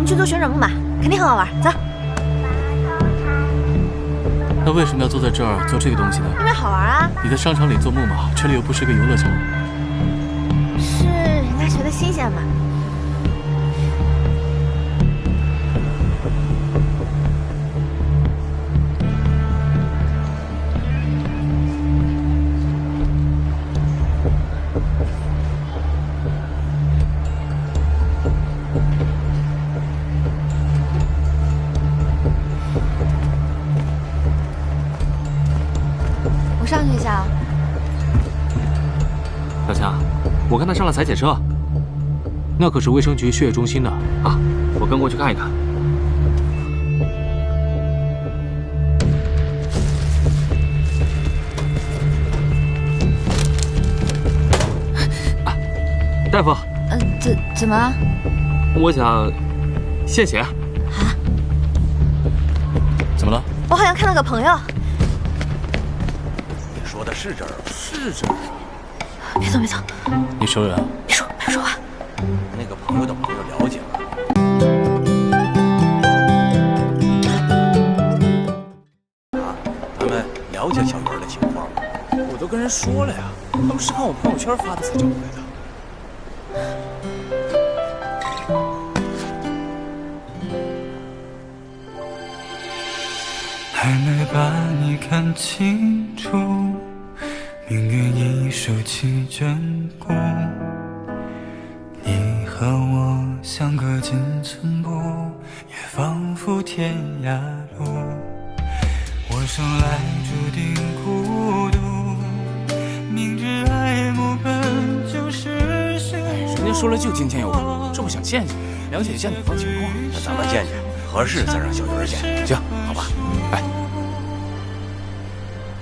去坐旋转木马，肯定很好玩。走。那为什么要坐在这儿做这个东西呢？因为好玩啊。你在商场里坐木马，这里又不是个游乐场。是人家觉得新鲜嘛。 上去一下啊，小强，我看他上了采检车，那可是卫生局血液中心的啊！我跟过去看一看。啊，大夫，怎么了？我想献血。啊？怎么了？我好像看到个朋友。 说的是这儿，是这儿。别走，别走。你熟人？别说，没有说话。那个朋友的朋友了解了。啊，他们了解小鱼的情况吗？我都跟人说了呀，他们是看我朋友圈发的才叫过来的。 还没把你看清楚，命运已收起眷顾。你和我相隔几寸步，也仿佛天涯路。我生来注定孤独，明知爱慕本就是虚无。人家说了就金钱有苦，这不想见见，了解一下女方情况。那咱们见见，合适再让小鱼见。行，好吧。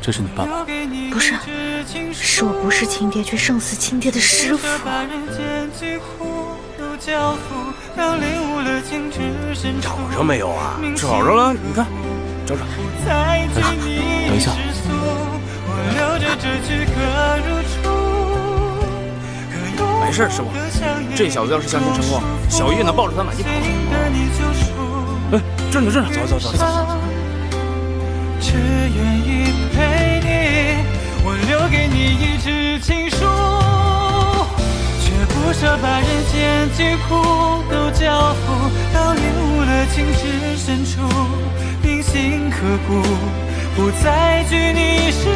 这是你爸爸？不是，是我不是亲爹却胜似亲爹的师傅。找着没有啊？找着了，你看，找找。哎，等一下。没事，师傅，这小子要是相亲成功，小鱼也能抱着他满地跑。哎，这呢，这呢，走走走走。 只愿意陪你，我留给你一纸情书，却不舍把人间疾苦都交付到领悟了情之深处，铭心刻骨，不再拘泥世